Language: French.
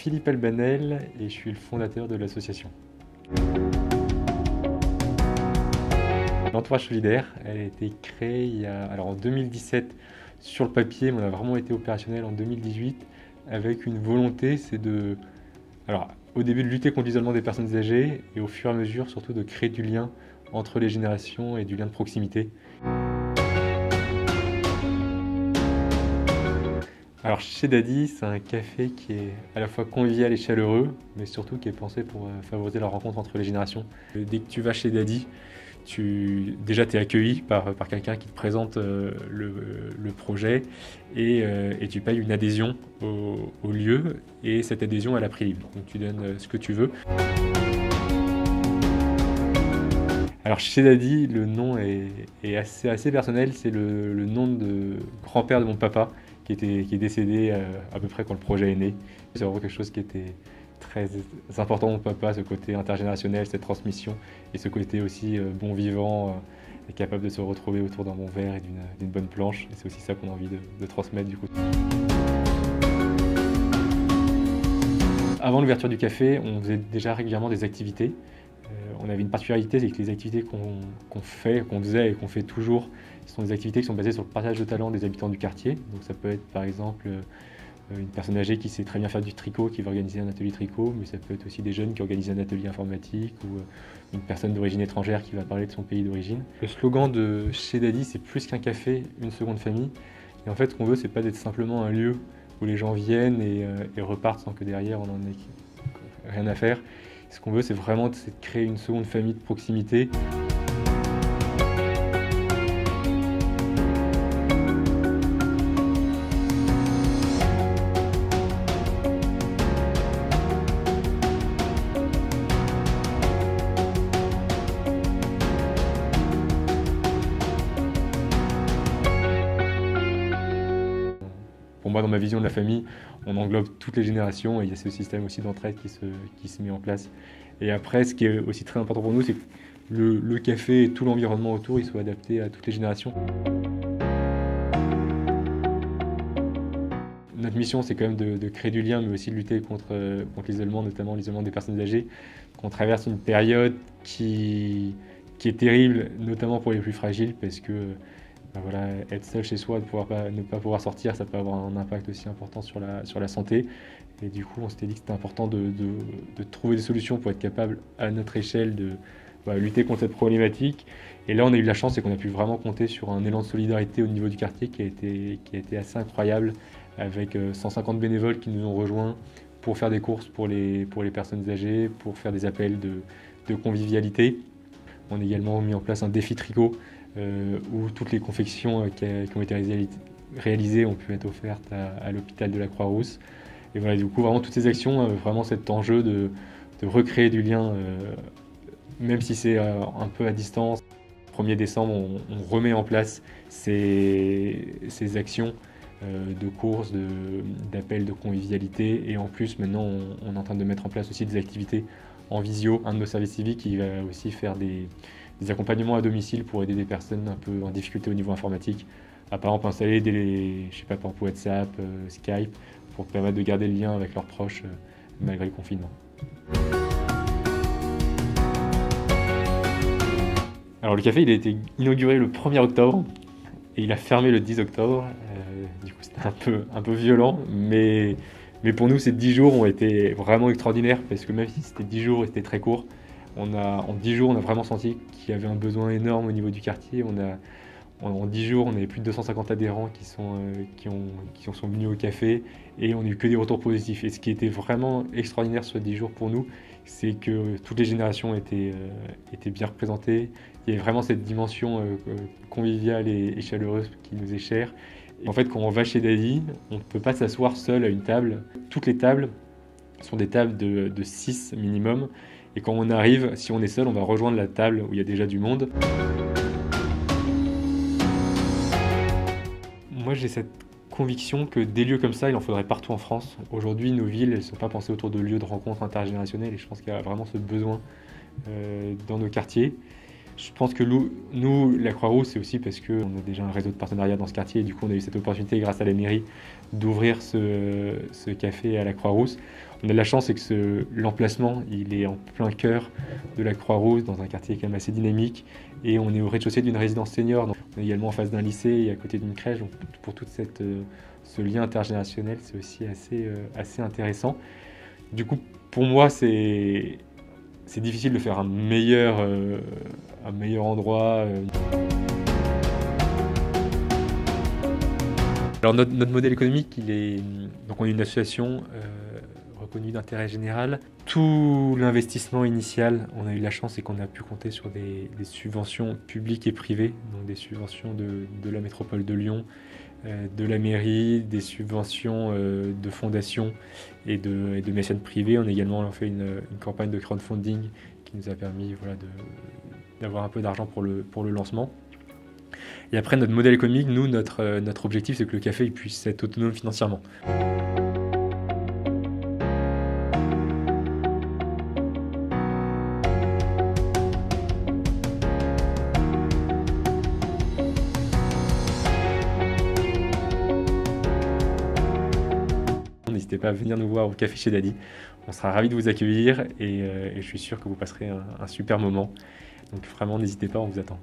Philippe Albanel et je suis le fondateur de l'association. L'entourage solidaire, elle a été créée en 2017 sur le papier, mais on a vraiment été opérationnel en 2018 avec une volonté, c'est au début de lutter contre l'isolement des personnes âgées et au fur et à mesure surtout de créer du lien entre les générations et du lien de proximité. Alors chez Daddy, c'est un café qui est à la fois convivial et chaleureux, mais surtout qui est pensé pour favoriser la rencontre entre les générations. Dès que tu vas chez Daddy, déjà tu es accueilli par quelqu'un qui te présente le projet et tu payes une adhésion au lieu et cette adhésion elle a prix libre. Donc tu donnes ce que tu veux. Alors chez Daddy, le nom est assez personnel, c'est le nom de grand-père de mon papa qui est décédé à peu près quand le projet est né. C'est vraiment quelque chose qui était très important pour mon papa, ce côté intergénérationnel, cette transmission et ce côté aussi bon vivant, capable de se retrouver autour d'un bon verre et d'une bonne planche. Et c'est aussi ça qu'on a envie de transmettre du coup. Avant l'ouverture du café, on faisait déjà régulièrement des activités. On avait une particularité, c'est que les activités qu'on faisait et qu'on fait toujours, ce sont des activités qui sont basées sur le partage de talents des habitants du quartier. Donc ça peut être par exemple une personne âgée qui sait très bien faire du tricot, qui va organiser un atelier tricot, mais ça peut être aussi des jeunes qui organisent un atelier informatique ou une personne d'origine étrangère qui va parler de son pays d'origine. Le slogan de chez Daddy, c'est plus qu'un café, une seconde famille. Et en fait, ce qu'on veut, c'est pas d'être simplement un lieu où les gens viennent et repartent sans que derrière on en ait rien à faire. Ce qu'on veut, c'est vraiment de créer une seconde famille de proximité. Pour moi, dans ma vision de la famille, on englobe toutes les générations et il y a ce système aussi d'entraide qui se met en place. Et après, ce qui est aussi très important pour nous, c'est que le café et tout l'environnement autour, il soit adapté à toutes les générations. Notre mission, c'est quand même de créer du lien, mais aussi de lutter contre l'isolement, notamment l'isolement des personnes âgées. On traverse une période qui est terrible, notamment pour les plus fragiles, parce que être seul chez soi, ne pas pouvoir sortir, ça peut avoir un impact aussi important sur la santé. Et du coup, on s'était dit que c'était important de trouver des solutions pour être capable, à notre échelle, de lutter contre cette problématique. Et là, on a eu de la chance, c'est qu'on a pu vraiment compter sur un élan de solidarité au niveau du quartier qui a été assez incroyable, avec 150 bénévoles qui nous ont rejoints pour faire des courses pour les personnes âgées, pour faire des appels de convivialité. On a également mis en place un défi tricot où toutes les confections qui ont été réalisées ont pu être offertes à l'hôpital de la Croix-Rousse. Et voilà, du coup, vraiment toutes ces actions, vraiment cet enjeu de recréer du lien, même si c'est un peu à distance. Le 1er décembre, on remet en place ces actions de courses, d'appels de convivialité. Et en plus, maintenant, on est en train de mettre en place aussi des activités en visio. Un de nos services civiques qui va aussi faire des accompagnements à domicile pour aider des personnes un peu en difficulté au niveau informatique. À par exemple installer par exemple WhatsApp, Skype, pour permettre de garder le lien avec leurs proches malgré le confinement. Alors le café, il a été inauguré le 1er octobre et il a fermé le 10 octobre. Du coup, c'était un peu violent, mais pour nous, ces 10 jours ont été vraiment extraordinaires parce que même si c'était 10 jours et c'était très court, en 10 jours, on a vraiment senti qu'il y avait un besoin énorme au niveau du quartier. En 10 jours, on avait plus de 250 adhérents qui sont venus au café et on n'a eu que des retours positifs. Et ce qui était vraiment extraordinaire sur les 10 jours pour nous, c'est que toutes les générations étaient bien représentées. Il y avait vraiment cette dimension conviviale et chaleureuse qui nous est chère. Et en fait, quand on va chez Daddy, on ne peut pas s'asseoir seul à une table. Toutes les tables sont des tables de 6 minimum. Et quand on arrive, si on est seul, on va rejoindre la table où il y a déjà du monde. Moi, j'ai cette conviction que des lieux comme ça, il en faudrait partout en France. Aujourd'hui, nos villes, elles ne sont pas pensées autour de lieux de rencontres intergénérationnelles et je pense qu'il y a vraiment ce besoin dans nos quartiers. Je pense que nous, la Croix-Rousse, c'est aussi parce qu'on a déjà un réseau de partenariats dans ce quartier et du coup on a eu cette opportunité grâce à la mairie d'ouvrir ce café à la Croix-Rousse. On a de la chance, c'est que l'emplacement, il est en plein cœur de la Croix-Rousse, dans un quartier quand même assez dynamique, et on est au rez-de-chaussée d'une résidence senior. Donc on est également en face d'un lycée et à côté d'une crèche. Donc pour tout ce lien intergénérationnel, c'est aussi assez intéressant. Du coup, pour moi, c'est difficile de faire un meilleur endroit. Alors notre modèle économique, donc on est une association reconnue d'intérêt général. Tout l'investissement initial, on a eu la chance et qu'on a pu compter sur des subventions publiques et privées, donc des subventions de la métropole de Lyon, de la mairie, des subventions de fondations et de mécènes privés. On a également fait une campagne de crowdfunding qui nous a permis d'avoir un peu d'argent pour le lancement. Et après, notre modèle économique, nous, notre objectif, c'est que le café il puisse être autonome financièrement. N'hésitez pas à venir nous voir au café chez Dali. On sera ravis de vous accueillir et je suis sûr que vous passerez un super moment. Donc vraiment, n'hésitez pas, on vous attend.